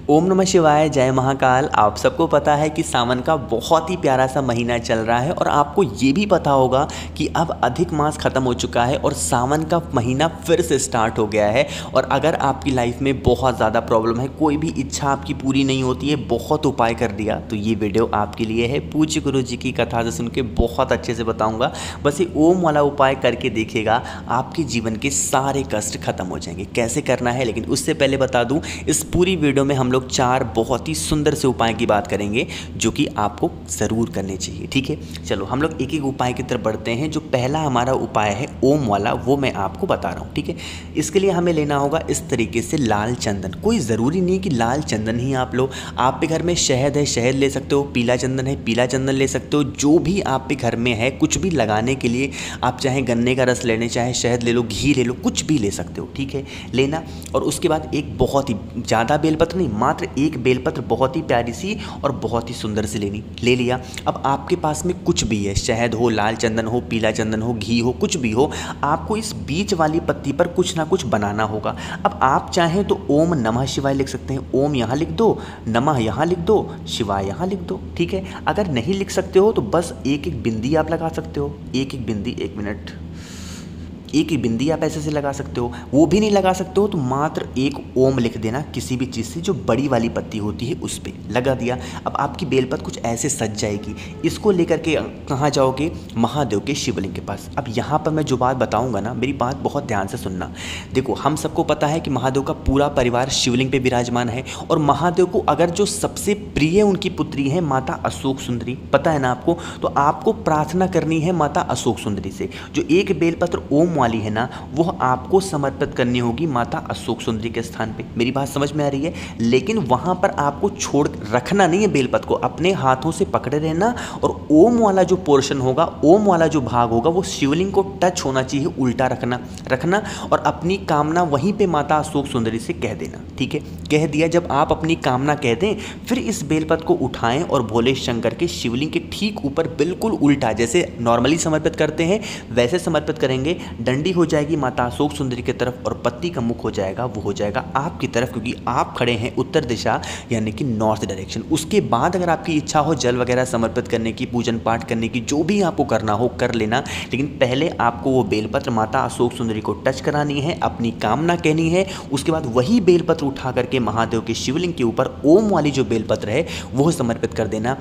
ओम नमः शिवाय, जय महाकाल। आप सबको पता है कि सावन का बहुत ही प्यारा सा महीना चल रहा है और आपको ये भी पता होगा कि अब अधिक मास खत्म हो चुका है और सावन का महीना फिर से स्टार्ट हो गया है। और अगर आपकी लाइफ में बहुत ज़्यादा प्रॉब्लम है, कोई भी इच्छा आपकी पूरी नहीं होती है, बहुत उपाय कर दिया, तो ये वीडियो आपके लिए है। पूज्य गुरु जी की कथा से सुन के बहुत अच्छे से बताऊँगा। बस ये ओम वाला उपाय करके देखिएगा, आपके जीवन के सारे कष्ट खत्म हो जाएंगे। कैसे करना है, लेकिन उससे पहले बता दूँ, इस पूरी वीडियो में हम लोग 4 बहुत ही सुंदर से उपाय की बात करेंगे जो कि आपको ज़रूर करने चाहिए। ठीक है, चलो हम लोग एक एक उपाय की तरफ बढ़ते हैं। जो पहला हमारा उपाय है ओम वाला, वो मैं आपको बता रहा हूँ। ठीक है, इसके लिए हमें लेना होगा इस तरीके से लाल चंदन। कोई ज़रूरी नहीं कि लाल चंदन ही आप लो, आप के घर में शहद है, शहद ले सकते हो, पीला चंदन है, पीला चंदन ले सकते हो। जो भी आप के घर में है, कुछ भी लगाने के लिए, आप चाहे गन्ने का रस लेने, चाहे शहद ले लो, घी ले लो, कुछ भी ले सकते हो। ठीक है, लेना। और उसके बाद एक बहुत ही ज़्यादा बेलपत्र नहीं, मात्र एक बेलपत्र बहुत ही प्यारी सी और बहुत ही सुंदर सी लेनी। ले लिया। अब आपके पास में कुछ भी है, शहद हो, लाल चंदन हो, पीला चंदन हो, घी हो, कुछ भी हो, आपको इस बीच वाली पत्ती पर कुछ ना कुछ बनाना होगा। अब आप चाहें तो ओम नमः शिवाय लिख सकते हैं। ओम यहाँ लिख दो, नमः यहाँ लिख दो, शिवाय यहाँ लिख दो। ठीक है, अगर नहीं लिख सकते हो तो बस एक एक बिंदी आप लगा सकते हो। एक एक बिंदी, एक मिनट, एक ही बिंदी आप ऐसे से लगा सकते हो। वो भी नहीं लगा सकते हो तो मात्र एक ओम लिख देना किसी भी चीज़ से, जो बड़ी वाली पत्ती होती है उस पर लगा दिया। अब आपकी बेलपत्र कुछ ऐसे सज जाएगी। इसको लेकर के कहाँ जाओगे? महादेव के शिवलिंग के पास। अब यहाँ पर मैं जो बात बताऊँगा ना, मेरी बात बहुत ध्यान से सुनना। देखो, हम सबको पता है कि महादेव का पूरा परिवार शिवलिंग पे विराजमान है और महादेव को अगर जो सबसे प्रिय उनकी पुत्री है माता अशोक सुंदरी, पता है ना आपको, तो आपको प्रार्थना करनी है माता अशोक सुंदरी से। जो एक बेलपत्र ओम वाली है ना, वो आपको समर्पित करनी होगी माता अशोक सुंदरी के स्थान पे। मेरी बात समझ में आ रही है? लेकिन वहां पर आपको छोड़ रखना नहीं है बेलपत्र को, अपने हाथों से पकड़े रहना और ओम वाला जो पोर्शन होगा, ओम वाला जो भाग होगा, वो शिवलिंग को टच होना चाहिए, उल्टा रखना और अपनी कामना वहीं पे माता अशोक सुंदरी से कह देना। ठीक है, कह दिया। जब आप अपनी कामना कह दें, फिर इस बेलपत्र को उठाएं और भोले शंकर के शिवलिंग के ठीक ऊपर बिल्कुल उल्टा, जैसे नॉर्मली समर्पित करते हैं वैसे समर्पित करेंगे। डंडी हो जाएगी माता अशोक सुंदरी की तरफ और पत्ती का मुख हो जाएगा, वो हो जाएगा आपकी तरफ, क्योंकि आप खड़े हैं उत्तर दिशा यानी कि नॉर्थ डायरेक्शन। उसके बाद अगर आपकी इच्छा हो जल वगैरह समर्पित करने की, पूजन पाठ करने की, जो भी आपको करना हो कर लेना, लेकिन पहले आपको वो बेलपत्र माता अशोक सुंदरी को टच करानी है, अपनी कामना कहनी है। उसके बाद वही बेलपत्र उठा करके महादेव के शिवलिंग के ऊपर ओम वाली जो बेलपत्र है वो समर्पित कर देना।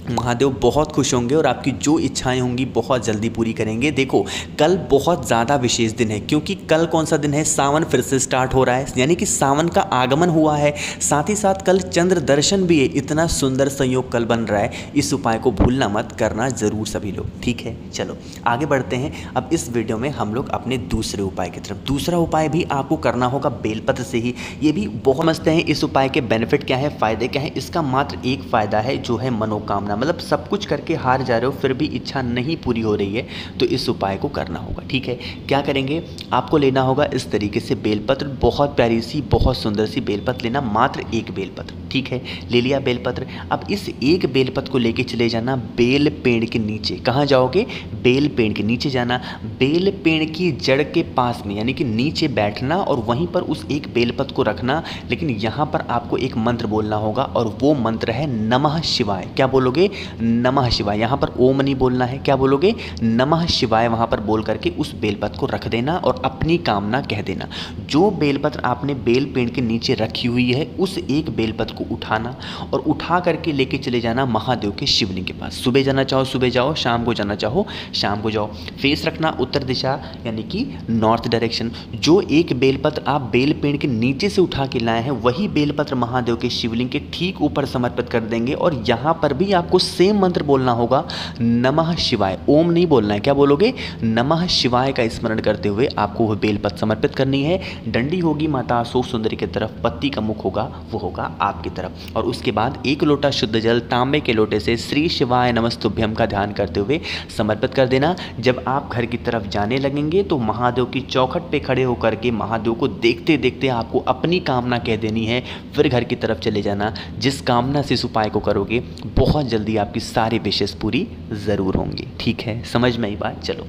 महादेव बहुत खुश होंगे और आपकी जो इच्छाएं होंगी बहुत जल्दी पूरी करेंगे। देखो, कल बहुत ज़्यादा विशेष दिन है, क्योंकि कल कौन सा दिन है? सावन फिर से स्टार्ट हो रहा है, यानी कि सावन का आगमन हुआ है। साथ ही साथ कल चंद्र दर्शन भी है। इतना सुंदर संयोग कल बन रहा है। इस उपाय को भूलना मत, करना ज़रूर सभी लोग। ठीक है, चलो आगे बढ़ते हैं। अब इस वीडियो में हम लोग अपने दूसरे उपाय की तरफ। दूसरा उपाय भी आपको करना होगा बेलपत्र से ही। ये भी बहुत समझते हैं इस उपाय के बेनिफिट क्या है, फ़ायदे क्या है। इसका मात्र एक फ़ायदा है, जो है मनोकामना। मतलब सब कुछ करके हार जा रहे हो, फिर भी इच्छा नहीं पूरी हो रही है, तो इस उपाय को करना होगा। ठीक है, क्या करेंगे? आपको लेना होगा इस तरीके से बेलपत्र, बहुत प्यारी सी, बहुत सुंदर सी बेलपत्र लेना, मात्र एक बेलपत्र। ठीक है, ले लिया बेलपत्र। अब इस एक बेलपत्र को लेके चले जाना बेल पेड़ के नीचे। कहाँ जाओगे? बेल पेड़ के नीचे जाना। बेल पेड़ की जड़ के पास में, यानी कि नीचे बैठना और वहीं पर उस एक बेलपत्र को रखना। लेकिन यहाँ पर आपको एक मंत्र बोलना होगा और वो मंत्र है नमः शिवाय। क्या बोलोगे? नमः शिवाय। यहाँ पर ओम नहीं बोलना है, क्या बोलोगे? नमः शिवाय। वहाँ पर बोल करके उस बेलपत्र को रख देना और अपनी कामना कह देना। जो बेलपत्र आपने बेल पेड़ के नीचे रखी हुई है, उस एक बेलपत्र को उठाना और उठा करके लेके चले जाना महादेव के शिवलिंग के पास। सुबह जाना चाहो सुबह जाओ, शाम को जाना चाहो शाम को जाओ। फेस रखना उत्तर दिशा यानी कि नॉर्थ डायरेक्शन। जो एक बेलपत्र आप बेल पेड़ के नीचे से उठा के लाए हैं, वही बेलपत्र महादेव के शिवलिंग के ठीक ऊपर समर्पित कर देंगे और यहाँ पर भी आपको सेम मंत्र बोलना होगा, नमः शिवाय। ओम नहीं बोलना है, क्या बोलोगे? नमः शिवाय का स्मरण करते हुए आपको वह बेलपत्र समर्पित करनी है। डंडी होगी माता अशोक सुंदरी की तरफ, पत्ती का मुख होगा, वो होगा आपकी तरफ। और उसके बाद एक लोटा शुद्ध जल तांबे के लोटे से श्री शिवाय नमस्तुभ्यम का ध्यान करते हुए समर्पित कर देना। जब आप घर की तरफ जाने लगेंगे तो महादेव की चौखट पे खड़े होकर के महादेव को देखते देखते आपको अपनी कामना कह देनी है, फिर घर की तरफ चले जाना। जिस कामना से इस उपाय को करोगे, बहुत जल्दी आपकी सारी विशेष पूरी ज़रूर होंगी। ठीक है, समझ में आई बात? चलो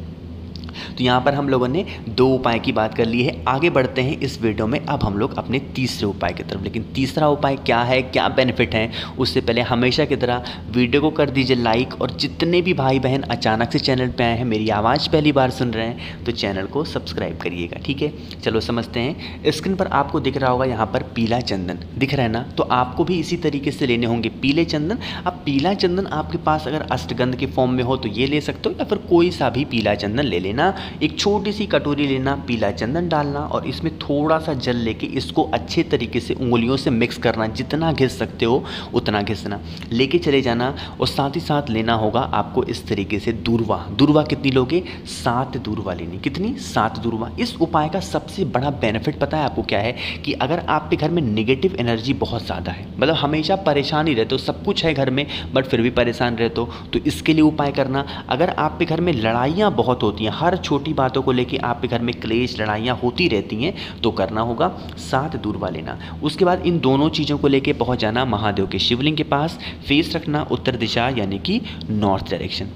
तो यहाँ पर हम लोगों ने 2 उपाय की बात कर ली है। आगे बढ़ते हैं इस वीडियो में अब हम लोग अपने तीसरे उपाय की तरफ। लेकिन तीसरा उपाय क्या है, क्या बेनिफिट है, उससे पहले हमेशा की तरह वीडियो को कर दीजिए लाइक, और जितने भी भाई बहन अचानक से चैनल पे आए हैं, मेरी आवाज़ पहली बार सुन रहे हैं, तो चैनल को सब्सक्राइब करिएगा। ठीक है, चलो समझते हैं। स्क्रीन पर आपको दिख रहा होगा यहाँ पर पीला चंदन दिख रहा है ना, तो आपको भी इसी तरीके से लेने होंगे पीले चंदन। अब पीला चंदन आपके पास अगर अष्टगंध के फॉर्म में हो तो ये ले सकते हो, या फिर कोई सा भी पीला चंदन ले लेना। एक छोटी सी कटोरी लेना, पीला चंदन डालना, और इसमें थोड़ा सा जल लेके इसको अच्छे तरीके से उंगलियों से मिक्स करना, जितना घिस सकते हो उतना घिसना, लेके चले जाना। और साथ ही साथ लेना होगा आपको इस तरीके से दूर्वा। दूर्वा कितनी लोगे? 7 दूर्वा लेनी। कितनी? 7 दूर्वा। इस उपाय का सबसे बड़ा बेनिफिट पता है आपको क्या है, कि अगर आपके घर में नेगेटिव एनर्जी बहुत ज़्यादा है, मतलब हमेशा परेशान ही रहते हो, सब कुछ है घर में बट फिर भी परेशान रहते हो, तो इसके लिए उपाय करना। अगर आपके घर में लड़ाइयाँ बहुत होती हैं, हर छोटी बातों को लेके आपके घर में क्लेश लड़ाइयाँ होती रहती हैं, तो करना होगा 7 दूर्वा लेना। उसके बाद इन दोनों चीज़ों को लेके पहुंच जाना महादेव के शिवलिंग के पास। फेस रखना उत्तर दिशा यानी कि नॉर्थ डायरेक्शन।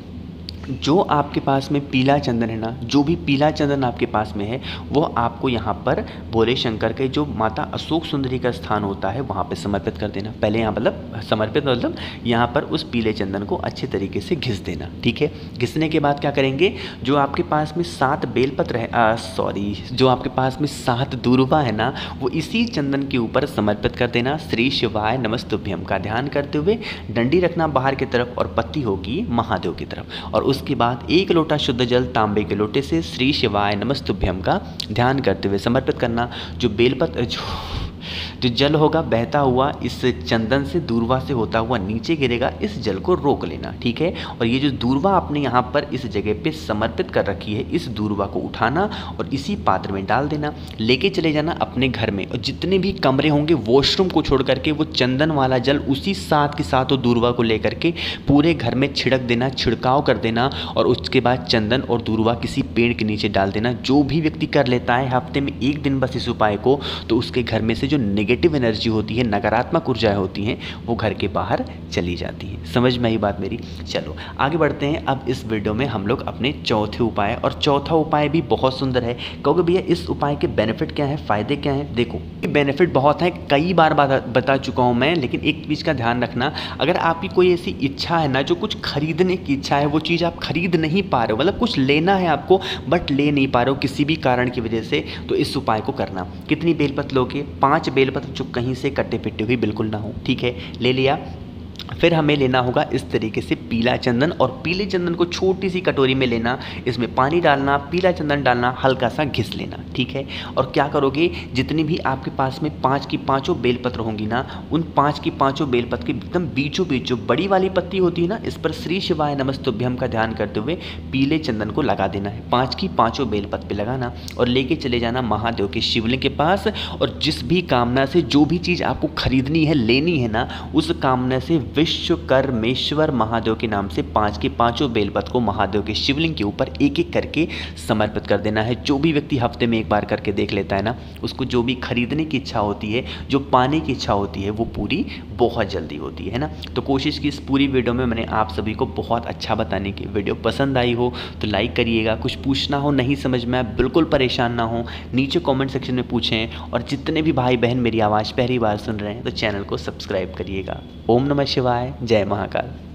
जो आपके पास में पीला चंदन है ना, जो भी पीला चंदन आपके पास में है, वो आपको यहाँ पर भोले शंकर के जो माता अशोक सुंदरी का स्थान होता है वहाँ पे समर्पित कर देना। पहले यहाँ मतलब समर्पित मतलब यहाँ पर उस पीले चंदन को अच्छे तरीके से घिस देना। ठीक है, घिसने के बाद क्या करेंगे, जो आपके पास में 7 बेलपत्र है, जो आपके पास में 7 दूर्वा है ना, वो इसी चंदन के ऊपर समर्पित कर देना। श्री शिवाय नमस्तुभ्यम का ध्यान करते हुए डंडी रखना बाहर की तरफ, और पत्ती होगी महादेव की तरफ। और उसके बाद 1 लोटा शुद्ध जल तांबे के लोटे से श्री शिवाय नमस्तुभ्यम का ध्यान करते हुए समर्पित करना। जो बेलपत्र जो जल होगा बहता हुआ इस चंदन से दूर्वा से होता हुआ नीचे गिरेगा, इस जल को रोक लेना। ठीक है, और ये जो दूर्वा आपने यहाँ पर इस जगह पे समर्पित कर रखी है, इस दूर्वा को उठाना और इसी पात्र में डाल देना, लेके चले जाना अपने घर में। और जितने भी कमरे होंगे वॉशरूम को छोड़ करके वो चंदन वाला जल उसी साथ के साथ वो दूर्वा को लेकर के पूरे घर में छिड़क देना, छिड़काव कर देना। और उसके बाद चंदन और दूर्वा किसी पेड़ के नीचे डाल देना। जो भी व्यक्ति कर लेता है हफ्ते में 1 दिन बस इस उपाय को, तो उसके घर में से जो नेगेटिव एनर्जी होती है, नकारात्मक ऊर्जाएं होती हैं, वो घर के बाहर चली जाती हैं। समझ में आई बात मेरी? चलो आगे बढ़ते हैं। अब इस वीडियो में हम लोग अपने चौथे उपाय, और चौथा उपाय भी बहुत सुंदर है। कहोगे भैया इस उपाय के बेनिफिट क्या है, फायदे क्या हैं? देखो बेनिफिट बहुत हैं, कई बार बता चुका हूँ मैं, लेकिन एक चीज़ का ध्यान रखना। अगर आपकी कोई ऐसी इच्छा है ना, जो कुछ खरीदने की इच्छा है, वो चीज़ आप खरीद नहीं पा रहे हो, मतलब कुछ लेना है आपको बट ले नहीं पा रहे हो किसी भी कारण की वजह से, तो इस उपाय को करना। कितनी बेलपत्र लोगे? 5 बेलपत्र, जो कहीं से कट्टे पिट्टे हुई बिल्कुल ना हो। ठीक है, ले लिया। फिर हमें लेना होगा इस तरीके से पीला चंदन, और पीले चंदन को छोटी सी कटोरी में लेना, इसमें पानी डालना, पीला चंदन डालना, हल्का सा घिस लेना। ठीक है, और क्या करोगे, जितनी भी आपके पास में 5 की 5 बेलपत्र होंगी ना, उन 5 की 5 बेलपत्र के एकदम बीचों बीच जो बड़ी वाली पत्ती होती है ना, इस पर श्री शिवाय नमस्तुभ्यम का ध्यान करते हुए पीले चंदन को लगा देना है। 5 की 5 बेलपत्र पे लगाना और लेके चले जाना महादेव के शिवलिंग के पास। और जिस भी कामना से जो भी चीज़ आपको खरीदनी है, लेनी है ना, उस कामना से विश्वकर्मेश्वर महादेव के नाम से 5 के 5 बेलपत्र को महादेव के शिवलिंग के ऊपर एक एक करके समर्पित कर देना है। जो भी व्यक्ति हफ्ते में 1 बार करके देख लेता है ना, उसको जो भी खरीदने की इच्छा होती है, जो पाने की इच्छा होती है, वो पूरी बहुत जल्दी होती है ना। तो कोशिश की इस पूरी वीडियो में मैंने आप सभी को बहुत अच्छा बताने की। वीडियो पसंद आई हो तो लाइक करिएगा। कुछ पूछना हो, नहीं समझ में आए, बिल्कुल परेशान ना हो, नीचे कमेंट सेक्शन में पूछें। और जितने भी भाई बहन मेरी आवाज़ पहली बार सुन रहे हैं तो चैनल को सब्सक्राइब करिएगा। ओम नमः शिवाय, जय महाकाल।